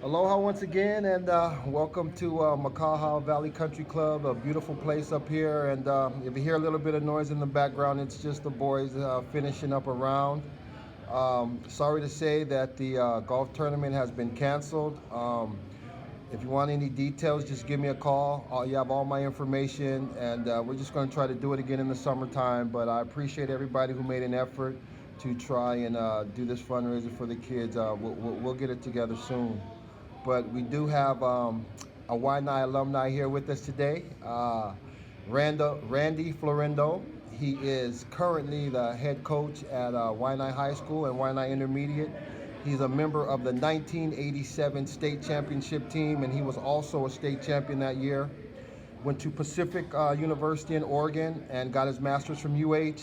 Aloha once again, and welcome to Makaha Valley Country Club, a beautiful place up here. And if you hear a little bit of noise in the background, it's just the boys finishing up a round. Sorry to say that the golf tournament has been canceled. If you want any details, just give me a call. You have all my information, and we're just going to try to do it again in the summertime. But I appreciate everybody who made an effort to try and do this fundraiser for the kids. We'll get it together soon. But we do have a Waianae alumni here with us today, Randy Florendo. He is currently the head coach at Waianae High School and Waianae Intermediate. He's a member of the 1987 state championship team, and he was also a state champion that year. Went to Pacific University in Oregon and got his master's from UH.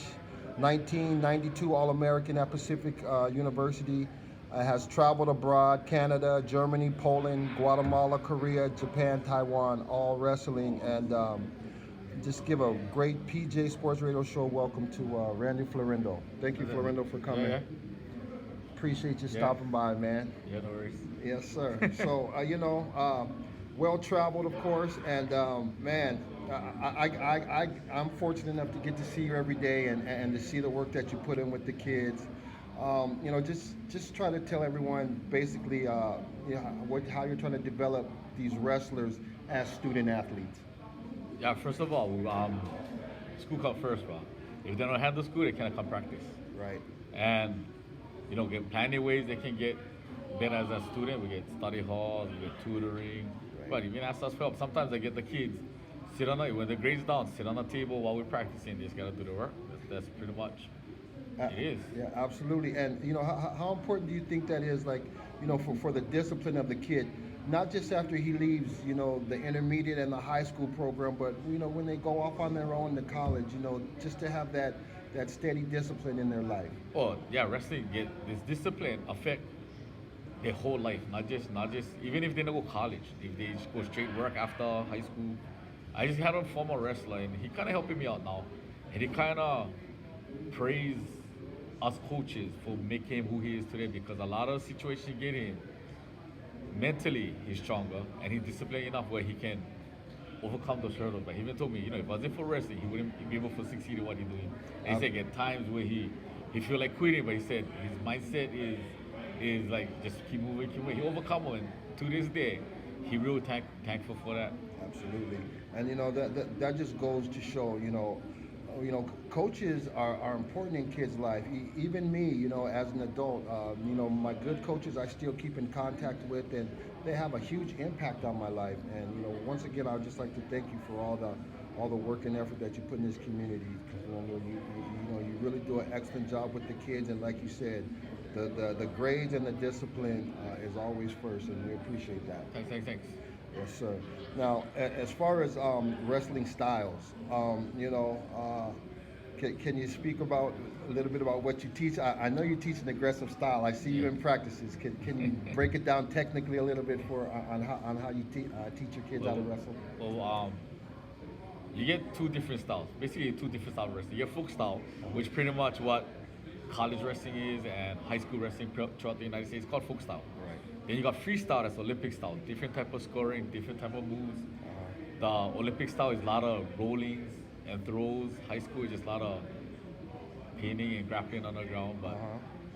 1992 All-American at Pacific University. Has traveled abroad, Canada, Germany, Poland, Guatemala, Korea, Japan, Taiwan, all wrestling. And just give a great PJ Sports Radio show welcome to Randy Florendo. Thank you, Florendo, for coming. Yeah. Appreciate you stopping by, man. Yeah, no worries. Yes, sir. So, well traveled, of course, and man, I'm fortunate enough to get to see you every day and to see the work that you put in with the kids. Just try to tell everyone basically, how you're trying to develop these wrestlers as student athletes. Yeah, first of all, school come first, bro. If they don't have the school, they cannot come practice. Right. And, get plenty of ways they can get better as a student. We get study halls, we get tutoring. Right. But even ask us for help. Sometimes I get the kids when the grades down, sit on the table while we're practicing. They just got to do the work. That's pretty much it is. Yeah, absolutely. And how important do you think that is, like, for the discipline of the kid, not just after he leaves, the intermediate and the high school program, but when they go off on their own to college, just to have that steady discipline in their life. Oh yeah, wrestling get this discipline affect their whole life, not just even if they don't go college, if they just go straight work after high school. I just had a former wrestler and he kind of helping me out now, and he kind of praised us coaches for making him who he is today, because a lot of situations he get in, mentally he's stronger and he's disciplined enough where he can overcome those hurdles. But he even told me, if it wasn't for wrestling, he wouldn't be able to succeed in what he's doing. And he said at times where he feel like quitting, but he said his mindset is like just keep moving. He overcome it, and to this day, he really thankful for that. Absolutely. And that just goes to show, coaches are important in kids' life. Even me, as an adult, my good coaches I still keep in contact with, and they have a huge impact on my life. And once again, I would just like to thank you for all the work and effort that you put in this community. You really do an excellent job with the kids, and like you said, the grades and the discipline is always first, and we appreciate that. Thanks. Yes, sir. Now, as far as wrestling styles, can you speak about a little bit about what you teach? I know you teach an aggressive style. I see you in practices. Can you break it down technically a little bit on how you teach your kids how to wrestle? Well, you get two different styles. Basically, two different styles of wrestling. You get folk style, which pretty much what college wrestling is and high school wrestling throughout the United States. It's called folk style. Right. Then you got freestyle, that's Olympic style. Different type of scoring, different type of moves. The Olympic style is a lot of rollings and throws. High school is just a lot of pinning and grappling on the ground.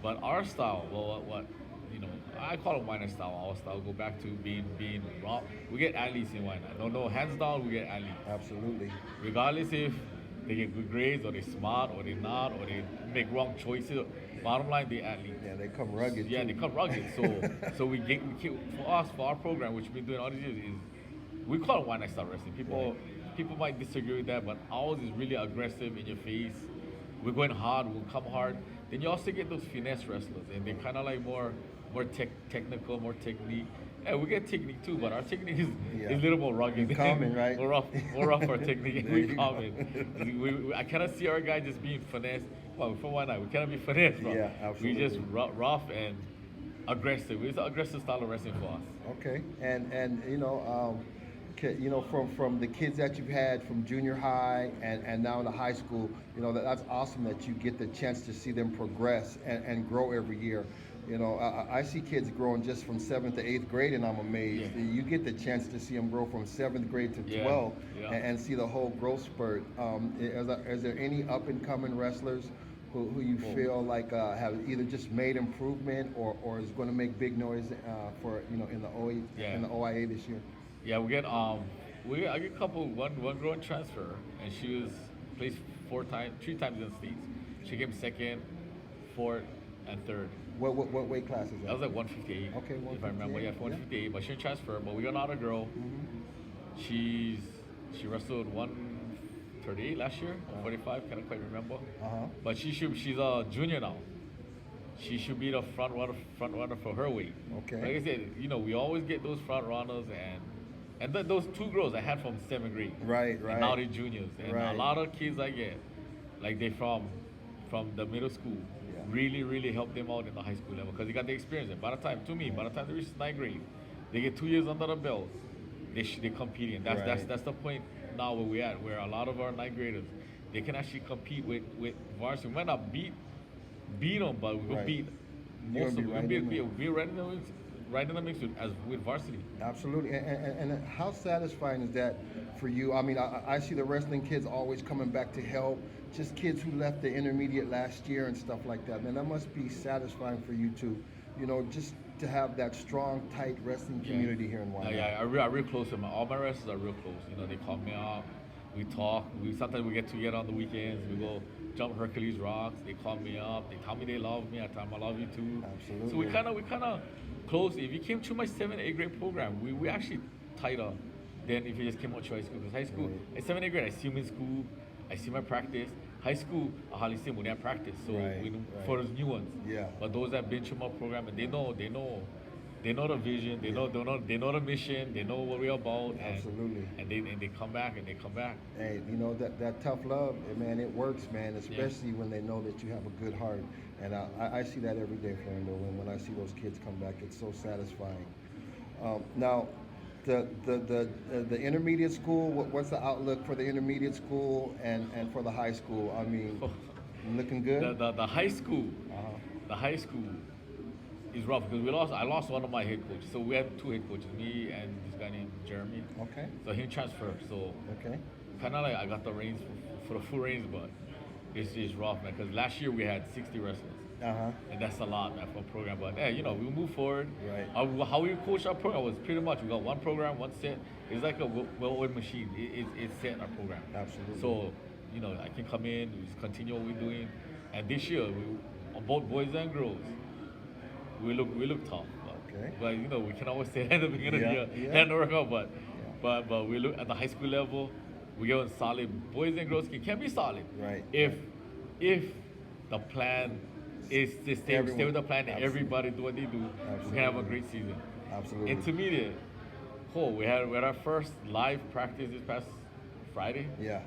But our style, well, what I call it Waianae style. Our style go back to being raw. We get athletes in Waianae. No, hands down, we get athletes. Absolutely. Regardless if they get good grades or they're smart or they're not or they make wrong choices. Bottom line, they athletes. Yeah, they come rugged. Yeah, too. they come rugged. So we get for our program, which we've been doing all these years, is we call it Waianae style wrestling. People might disagree with that, but ours is really aggressive in your face. We're going hard. We'll come hard. Then you also get those finesse wrestlers, and they're kind of like more technical, more technique. Yeah, we get technique too, but our technique is a little more rugged. Common, right? More rough our technique. We common. I cannot see our guy just being finesse. Well, for why not? We cannot be finesse, bro. Yeah, absolutely. We just rough and aggressive. It's an aggressive style of wrestling for us. Okay, and from the kids that you've had from junior high and now in the high school, that's awesome that you get the chance to see them progress and grow every year. You know, I see kids growing just from 7th to 8th grade, and I'm amazed. Yeah. You get the chance to see them grow from 7th grade to Yeah, 12, yeah. and see the whole growth spurt. Is there any up and coming wrestlers who you Well, feel like have either just made improvement or is going to make big noise for in the yeah, OIA this year? yeah. I get a couple. One girl in transfer, and she was placed 4 times, 3 times in the states. She came second, fourth, and third. What weight class is That was that? like 158, Okay, if I remember. 158. Yeah, Yeah. 158. But she didn't transfer. But we got another girl. She's she wrestled 138 last year, 145. Can't quite remember. Uh-huh. But she's a junior now. She should be the front runner for her weight. Okay. Like I said, we always get those front runners, and those 2 girls I had from 7th grade. Right, And now they're juniors, and Right. a lot of kids I get, like they from the middle school, Yeah. really help them out in the high school level because they got the experience. And by the time they reach 9th grade, they get 2 years under the belt. They competing. Right. That's the point now where we're at, where a lot of our 9th graders, they can actually compete with varsity. We might not beat them, but we will Right. beat You're most gonna of be them. right in there. We'll be right in the mix with varsity. Absolutely. And how satisfying is that for you? I mean, I see the wrestling kids always coming back to help, just kids who left the intermediate last year and stuff like that. Man, that must be satisfying for you too, just to have that strong, tight wrestling community here in Wyandotte. Yeah, I'm real close with all my wrestlers are real close. They call me up, we talk. Sometimes we get together on the weekends. We go jump Hercules rocks. They call me up. They tell me they love me. I tell them I love you too. Absolutely. So we kind of close. If you came to my 7th, 8th grade program, we actually tighter than if you just came out to high school. Because high school, Right. at 7th, 8th grade, I see them in school. I see my practice. High school, I hardly see them when they have practice. So Right, we don't, right. for those new ones. Yeah. But those that been through my program, and they know the vision. They know the mission. They know what we're about. And, Absolutely. And they come back and they come back. Hey, that tough love, man, it works, man, especially when they know that you have a good heart. And I see that every day, Florendo, when I see those kids come back. It's so satisfying. Now, the intermediate school, what's the outlook for the intermediate school and for the high school? I mean, looking good? The high school, Uh-huh. the high school is rough because I lost one of my head coaches. So we had 2 head coaches, me and this guy named Jeremy. Okay. So he transferred. So Okay. kind of like I got the reins for the full reins, but it's rough, man. Because last year we had 60 wrestlers. Uh-huh. And that's a lot, man, for a program. But hey, we move forward. Right. How we coach our program was pretty much we got one program, one set. It's like a well-oiled machine. It's set in our program. Absolutely. So, I can come in, we just continue what we're doing. And this year, on both boys and girls, we look tough. Okay. But we can always say that at the beginning Yeah, of the year. yeah. Hadn't worked out, but we look at the high school level. We get on solid. Boys and girls can be solid. Right. If the plan is to stay with the plan and Absolutely. everybody do what they do, we can have a great season. Absolutely. Intermediate. We had our first live practice this past Friday. Yeah.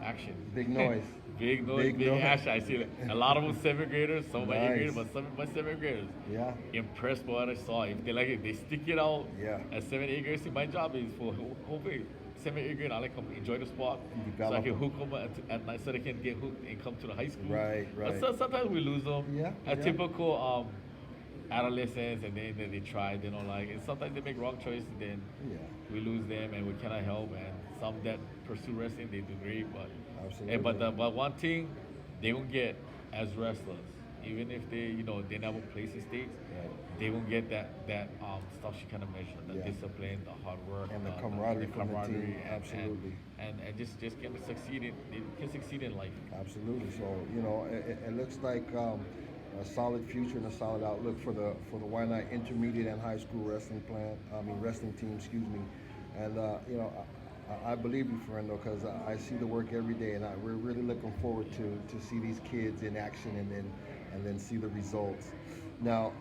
Action. Big noise. Big noise, Big big noise. action. I see a lot of them 7th graders, some of my 8th Nice. graders, but some of my 7th graders. Yeah. Impressed by what I saw. If they like it, they stick it out. Yeah. At 7th, 8th grade, see, my job is for hopefully 7th, 8th grade, I like them enjoy the sport, so I Develop can them. hook them at night so they can get hooked and come to the high school. Right, But right. sometimes we lose them. Yeah, A yeah. typical adolescents, and then they try, they don't like it. Sometimes they make wrong choices, then Yeah. we lose them, and we cannot help. And some that pursue wrestling, they do great, but Absolutely. but one thing they won't get as wrestlers, even if they never place in states, Right. they won't get that stuff she kind of mentioned, the Yeah. discipline, the hard work, And the camaraderie from the camaraderie, team. Absolutely. and just can succeed in life. Absolutely. So it looks like a solid future and a solid outlook for the Wyandotte intermediate and high school wrestling team. Excuse me. And I believe you, Florendo, because I see the work every day, and we're really looking forward to see these kids in action and then see the results. Now,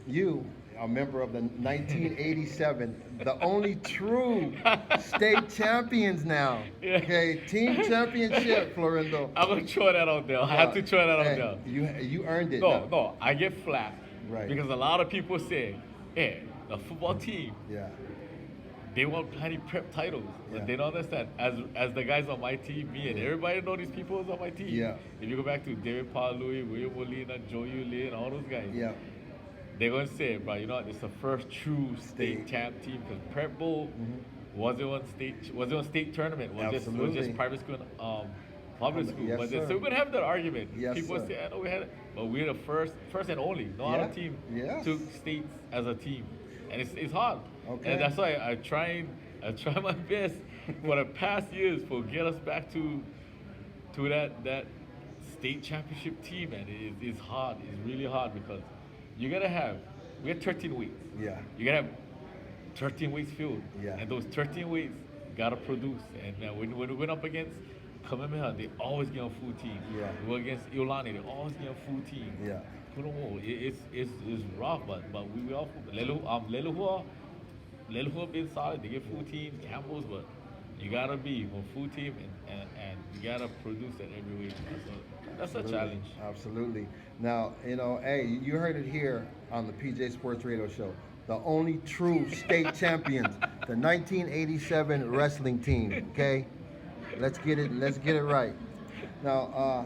you, a member of the 1987, the only true state champions now. Yeah. Okay, team championship, Florendo. I'm gonna throw that out there. I have to throw that out there. You earned it. No, I get flack Right. because a lot of people say, "Hey, the football team, Yeah. they won plenty prep titles, but Yeah. they don't understand. As the guys on my team, me and Yeah. everybody know these people is on my team. Yeah. If you go back to David Louis, William Molina, Joe Yulin, all those guys, Yeah. they're gonna say, bro, you know what? It's the first true state State. champ team because Prep Bowl wasn't one state tournament. Was just Absolutely. private school and public school. Yes, but sir. so we're gonna have that argument. Yes, People sir. say, I know we had it, but we're the first and only. No other Yeah. team Yes. took states as a team, and it's hard. Okay. And that's why I try my best for the past years for get us back to that state championship team, and it's hard. It's really hard because you gotta have we had 13 weeks. Yeah. You gotta have 13 weeks filled. Yeah. And those 13 weeks gotta produce. And when we went up against Kamehameha, they always get a full team. Yeah. We went against Iolani, they always get a full team. Yeah. Kunomo, it's rough, but we all Lelehua been solid. They get full team, Campbell's, but you gotta be a full team and you gotta produce it every week. That's a challenge. Absolutely. Now, hey, you heard it here on the PJ Sports Radio Show. The only true state champions, the 1987 wrestling team. Okay, let's get it right. Now,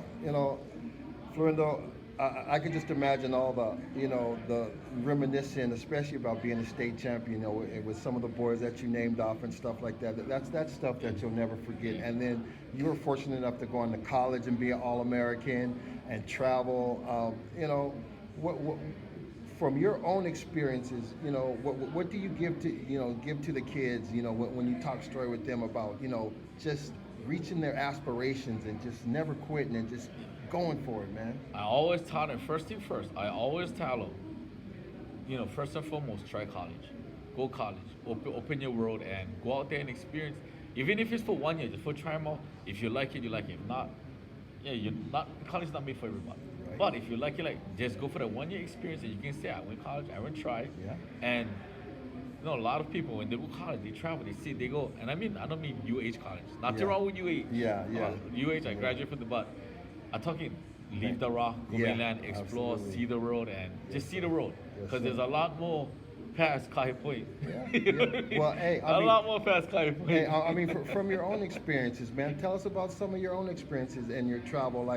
Florendo, I can just imagine all the reminiscing, especially about being a state champion. With some of the boys that you named off and stuff like that. That's stuff that you'll never forget. And then you were fortunate enough to go into college and be an All-American and travel. What from your own experiences, what do you give to the kids, when you talk story with them about, just reaching their aspirations and just never quitting and just going for it, man. I always tell them, first thing first, I always tell them, first and foremost, try college. Go college. Open your world and go out there and experience. Even if it's for 1 year, just for try them out. If you like it, you like it. If not, college is not made for everybody. Right. But if you like it, just go for that 1 year experience and you can say, I went to college, I went to try. Yeah. And a lot of people, when they go to college, they travel, they go, and I don't mean UH college. Nothing wrong with UH. Yeah, yeah. UH, I graduated from the, but I'm talking leave the rock, go Yeah, mainland, explore, absolutely. see the world, and just see the world. Yes, Because sir. there's a lot more past Kai Point. Yeah, You know yeah. what I mean? Well, hey, a lot more past Kai Point. Hey, from your own experiences, man, tell us about some of your own experiences and your travel.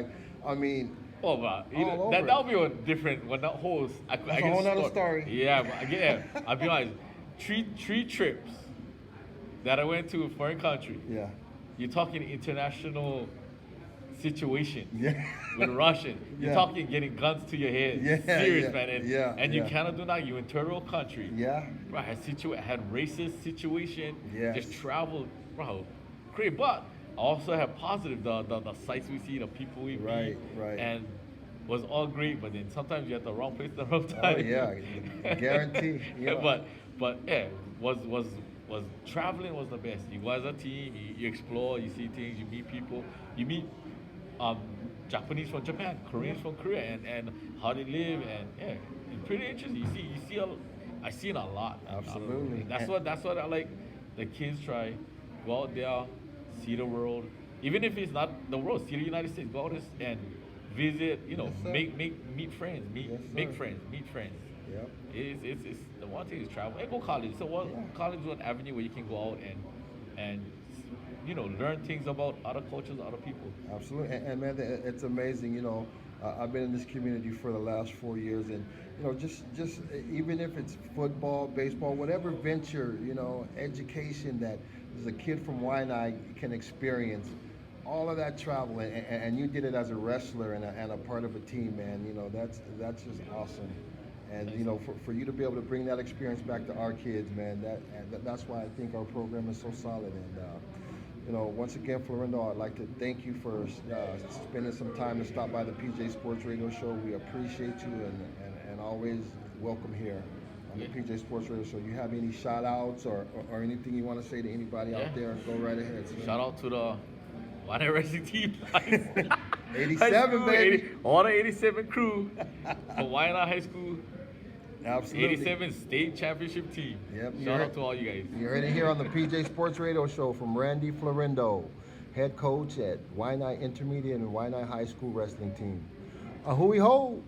Oh, man. All That over would be a different one. That whole. I a can whole nother start- story. Yeah, but I'll be honest. Three trips that I went to a foreign country. yeah, You're talking international situation yeah, with Russian. You're Yeah. talking getting guns to your head. Yeah, Serious, yeah, man. And, yeah, and you yeah. cannot do that. You're in third world country. yeah, Bro, I had racist situation. Yes. Just travel, bro. Great, but I also have positive the sights we see, the people we meet, Right, right. and was all great. But then sometimes you're at the wrong place at the wrong Oh, time. yeah, guarantee. But was traveling was the best. You go as a team, you explore, you see things, you meet people, you meet Japanese from Japan, Koreans from Korea, and how they live, and it's pretty interesting. I seen a lot. Absolutely. And that's what I like. The kids try, go out there, see the world, even if it's not the world, see the United States, go out and visit. Yes, sir. Meet friends, Yes, make sir. friends, meet friends. Yep. It's the one thing is travel and go college. So college is one avenue where you can go out and learn things about other cultures, other people. Absolutely, and man, it's amazing. I've been in this community for the last 4 years, and just even if it's football, baseball, whatever venture, education that as a kid from Waianae can experience, all of that travel, and you did it as a wrestler and a part of a team, man. That's just awesome. And for you to be able to bring that experience back to our kids, man, that's why I think our program is so solid. And once again, Florendo, I'd like to thank you for spending some time to stop by the PJ Sports Radio Show. We appreciate you and always welcome here on the PJ Sports Radio Show. You have any shout outs or anything you want to say to anybody out there? Go right ahead. Shout out to the Waianae Racing Team. 87, baby. All the 87 crew from Waianae High School. Absolutely. 87 state championship team. Yep, Shout out to all you guys. You heard it here on the PJ Sports Radio Show from Randy Florendo, head coach at Waianae Intermediate and Waianae High School wrestling team. Ahui ho!